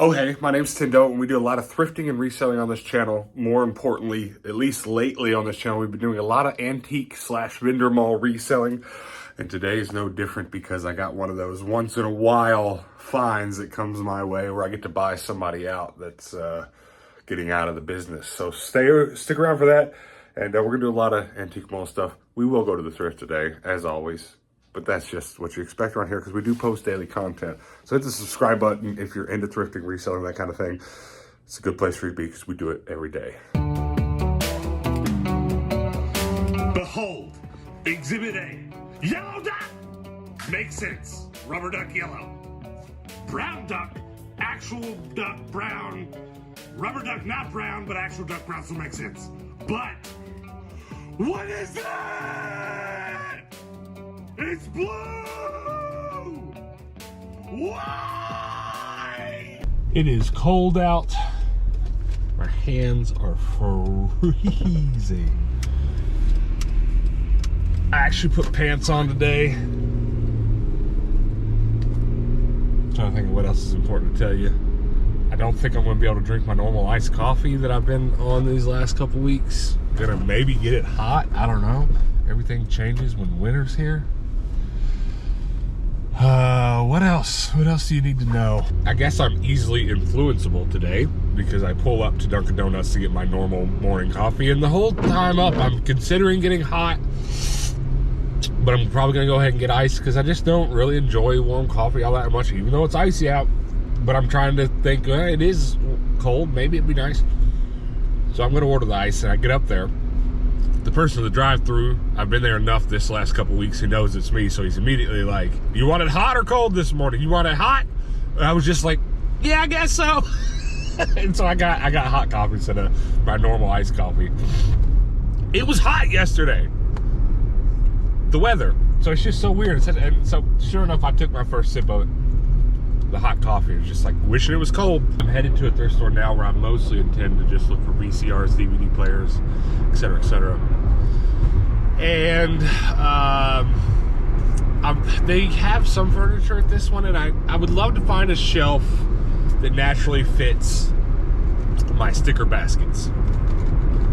Oh hey, my name's TENDO, and we do a lot of thrifting and reselling on this channel. More importantly, at least lately on this channel, we've been doing a lot of antique / vendor mall reselling. And today is no different because I got one of those once in a while finds that comes my way where I get to buy somebody out that's getting out of the business. So stick around for that. And we're gonna do a lot of antique mall stuff. We will go to the thrift today, as always. But that's just what you expect around here because we do post daily content. So hit the subscribe button if you're into thrifting, reselling, that kind of thing. It's a good place for you to be because we do it every day. Behold, Exhibit A. Yellow duck! Makes sense. Rubber duck yellow. Brown duck, actual duck brown. Rubber duck not brown, but actual duck brown, so makes sense. But, what is that? It's blue! Why? It is cold out. My hands are freezing. I actually put pants on today. I'm trying to think of what else is important to tell you. I don't think I'm going to be able to drink my normal iced coffee that I've been on these last couple weeks. Gonna maybe get it hot. I don't know. Everything changes when winter's here. What else? What else do you need to know? I guess I'm easily influenceable today because I pull up to Dunkin' Donuts to get my normal morning coffee, and the whole time up I'm considering getting hot, but I'm probably gonna go ahead and get ice because I just don't really enjoy warm coffee all that much, even though it's icy out. But I'm trying to think, it is cold, maybe it'd be nice. So I'm gonna order the ice, and I get up there. The person in the drive-thru, I've been there enough this last couple weeks, he knows it's me, so he's immediately like, you want it hot or cold this morning? You want it hot? And I was just like, yeah, I guess so. And so I got hot coffee instead of my normal iced coffee. It was hot yesterday. The weather. So it's just so weird. And so sure enough, I took my first sip of it. The hot coffee. It was just like wishing it was cold. I'm headed to a thrift store now where I mostly intend to just look for VCRs, DVD players, etc., etc. And they have some furniture at this one, and I would love to find a shelf that naturally fits my sticker baskets,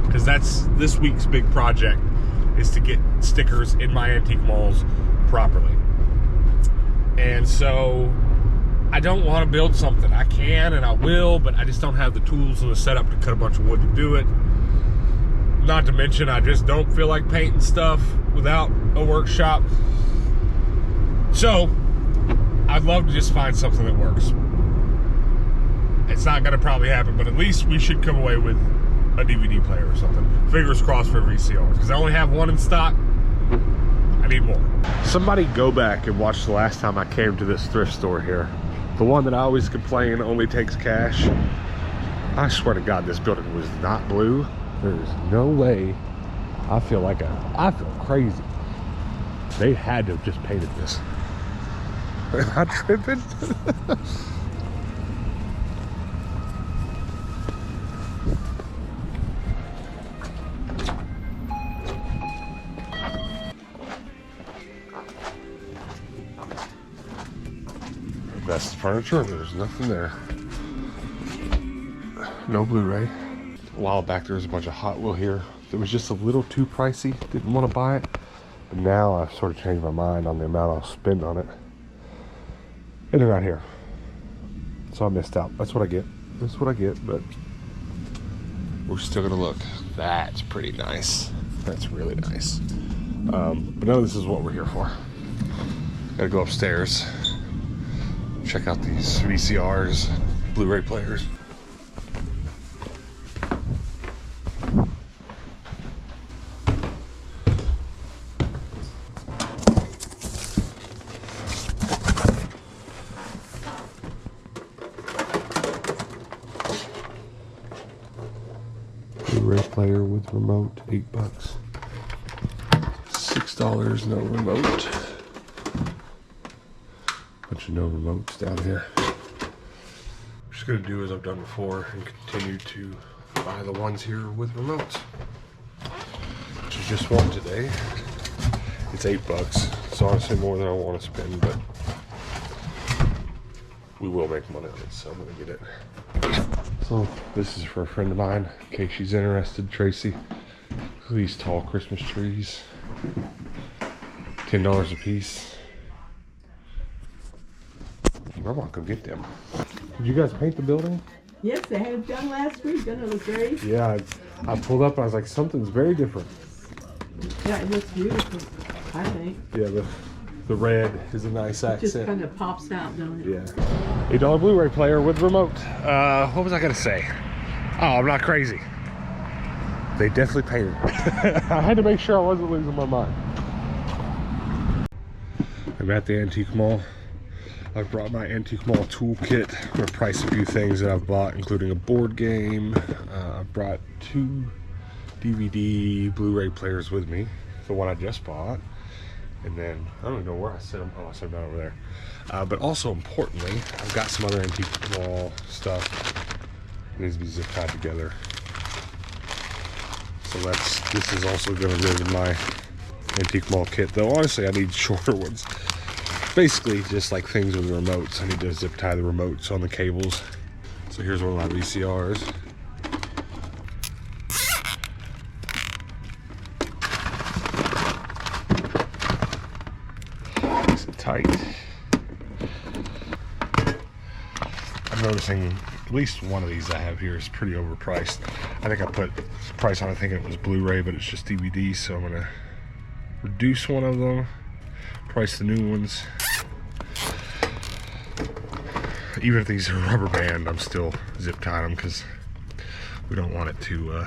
because that's this week's big project, is to get stickers in my antique malls properly. And so I don't want to build something. I can and I will, but I just don't have the tools and the setup to cut a bunch of wood to do it. Not to mention, I just don't feel like painting stuff without a workshop. So, I'd love to just find something that works. It's not going to probably happen, but at least we should come away with a DVD player or something. Fingers crossed for VCR, because I only have one in stock. I need more. Somebody go back and watch the last time I came to this thrift store here. The one that I always complain only takes cash. I swear to God, this building was not blue. There's no way. I feel crazy. They had to have just painted this. Am I tripping? That's the furniture. There's nothing there. No Blu-ray. A while back there was a bunch of Hot Wheel here. It was just a little too pricey. Didn't want to buy it. But now I've sort of changed my mind on the amount I'll spend on it. And they're not here. So I missed out. That's what I get. That's what I get, but we're still gonna look. That's pretty nice. That's really nice. But none of this is what we're here for. Gotta go upstairs. Check out these VCRs, Blu-ray players. Blu-ray player with remote, $8. $6, no remote. Bunch of no remotes down here. What I'm just gonna do as I've done before and continue to buy the ones here with remotes, which is just one today. It's $8. It's honestly more than I want to spend, but we will make money on it, so I'm gonna get it. So this is for a friend of mine, in case she's interested, Tracy. These tall Christmas trees, $10 a piece. I'm gonna go get them. Did you guys paint the building? Yes, they had it done last week. Doesn't it look great? Yeah, I pulled up and I was like, something's very different. Yeah, it looks beautiful, I think. Yeah, the red is a nice It accent. just kind of pops out, don't it? Yeah. $8 Blu-ray player with remote. What was I gonna say? Oh, I'm not crazy. They definitely painted it. I had to make sure I wasn't losing my mind. I'm at the antique mall. I've brought my antique mall toolkit. I'm gonna price a few things that I've bought, including a board game. I've brought 2 DVD Blu-ray players with me. The one I just bought. And then, I don't even know where I set them. Oh, I set them down over there. But also importantly, I've got some other antique mall stuff that needs to be zip tied together. So this is also gonna live in my antique mall kit, though honestly I need shorter ones. Basically just like things with the remotes. I need to zip tie the remotes on the cables. So here's one of my VCRs. Nice and tight. I'm noticing at least one of these I have here is pretty overpriced. I think I put price on it thinking it was Blu-ray, but it's just DVD, so I'm gonna reduce one of them, price the new ones. Even if these are rubber band, I'm still zip tying them because we don't want it to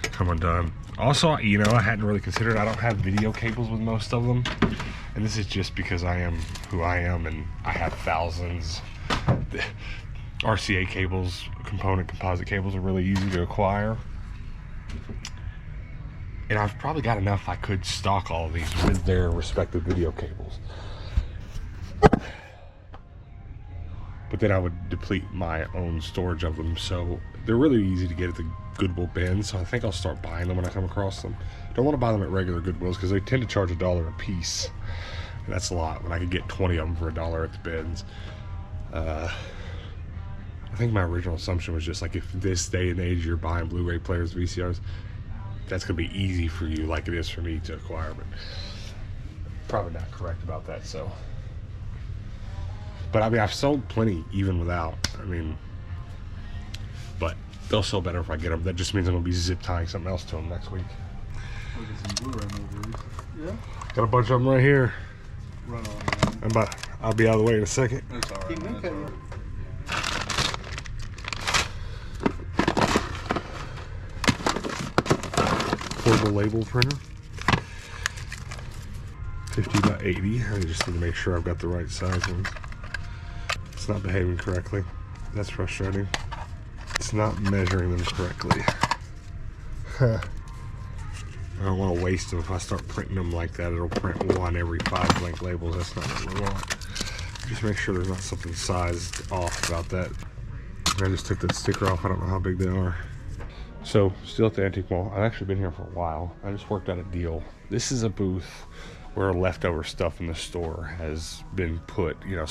come undone. Also, you know, I hadn't really considered, I don't have video cables with most of them, and this is just because I am who I am and I have thousands. RCA cables, composite cables are really easy to acquire. And I've probably got enough I could stock all of these with their respective video cables. But then I would deplete my own storage of them, so they're really easy to get at the Goodwill bin, so I think I'll start buying them when I come across them. Don't want to buy them at regular Goodwills because they tend to charge $1 a piece, and that's a lot when I could get 20 of them for $1 at the bins. I think my original assumption was just like, if this day and age you're buying Blu-ray players, VCRs, that's gonna be easy for you like it is for me to acquire, but probably not correct about that. So, but I mean, I've sold plenty even without. I mean, but they'll sell better if I get them. That just means I'm gonna be zip tying something else to them next week. Look at some Blu-ray movies. Yeah. Got a bunch of them right here. Run on, man. I'll be out of the way in a second. That's all right. That's all right. Portable label printer. 50 by 80. I just need to make sure I've got the right size ones. It's not behaving correctly. That's frustrating. It's not measuring them correctly. I don't want to waste them. If I start printing them like that, it'll print one every 5 blank labels. That's not what we want. Just make sure there's not something sized off about that. I just took that sticker off. I don't know how big they are. So, still at the antique mall. I've actually been here for a while. I just worked out a deal. This is a booth where leftover stuff in the store has been put. You know,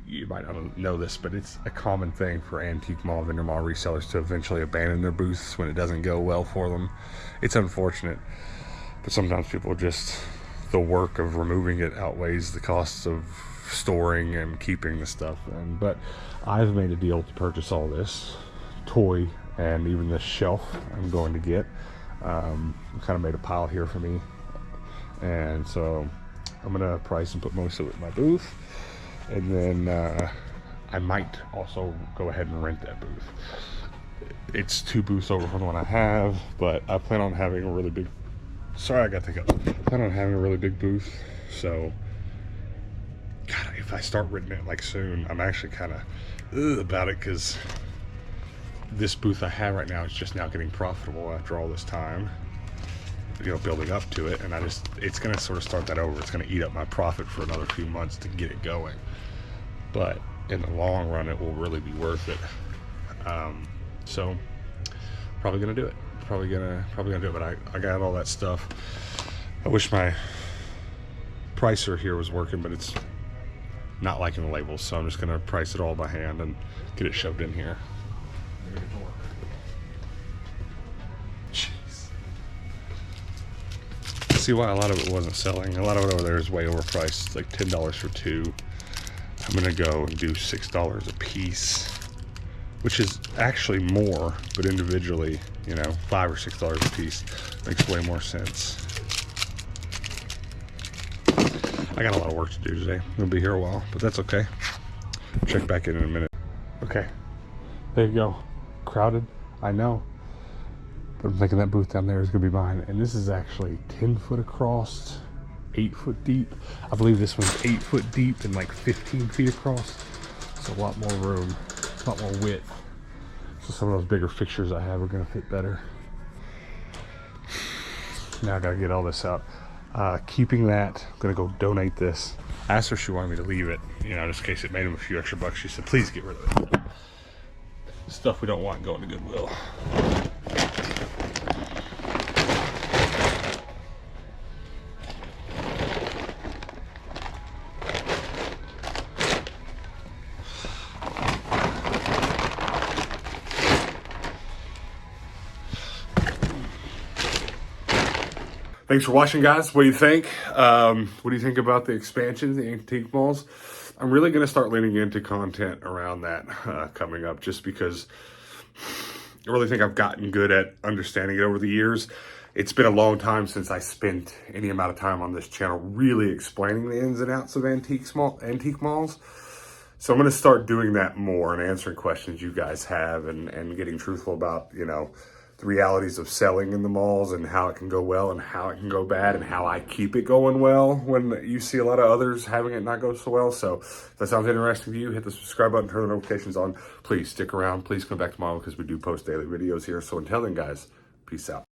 you might not know this, but it's a common thing for antique mall, vendor mall resellers to eventually abandon their booths when it doesn't go well for them. It's unfortunate, but sometimes people just, the work of removing it outweighs the costs of storing and keeping the stuff. But I've made a deal to purchase all this toy and even this shelf I'm going to get. Kind of made a pile here for me, and so I'm gonna price and put most of it in my booth, and then I might also go ahead and rent that booth. It's 2 booths over from the one I have, but I plan on having a really big, sorry I got the hiccup. I plan on having a really big booth, so God, if I start renting it like soon, I'm actually kind of about it, because this booth I have right now is just now getting profitable after all this time, you know, building up to it, and it's going to sort of start that over. It's going to eat up my profit for another few months to get it going, but in the long run it will really be worth it. So probably gonna do it. Probably gonna do it. But I got all that stuff. I wish my pricer here was working, but it's not liking the labels, so I'm just gonna price it all by hand and get it shoved in here. Jeez. See why a lot of it wasn't selling. A lot of it over there is way overpriced. It's like $10 for 2. I'm gonna go and do $6 a piece, which is actually more, but individually, you know, $5 or $6 a piece makes way more sense. I got a lot of work to do today. I'm gonna be here a while, but that's okay. Check back in a minute. Okay, there you go. Crowded, I know. But I'm thinking that booth down there is gonna be mine. And this is actually 10 foot across, 8 foot deep. I believe this one's 8 foot deep and like 15 feet across. It's a lot more room, a lot more width. So some of those bigger fixtures I have are gonna fit better. Now I gotta get all this out. Keeping that, I'm gonna go donate this. I asked her if she wanted me to leave it, you know, just in case it made him a few extra bucks. She said, please get rid of it. Stuff we don't want going to Goodwill. Thanks for watching, guys. What do you think? What do you think about the expansion, the antique malls? I'm really going to start leaning into content around that coming up, just because I really think I've gotten good at understanding it over the years. It's been a long time since I spent any amount of time on this channel really explaining the ins and outs of antique malls. So I'm going to start doing that more and answering questions you guys have and getting truthful about, you know, the realities of selling in the malls and how it can go well and how it can go bad and how I keep it going well when you see a lot of others having it not go so well. So if that sounds interesting to you, hit the subscribe button, turn the notifications on. Please stick around. Please come back tomorrow because we do post daily videos here. So until then, guys, peace out.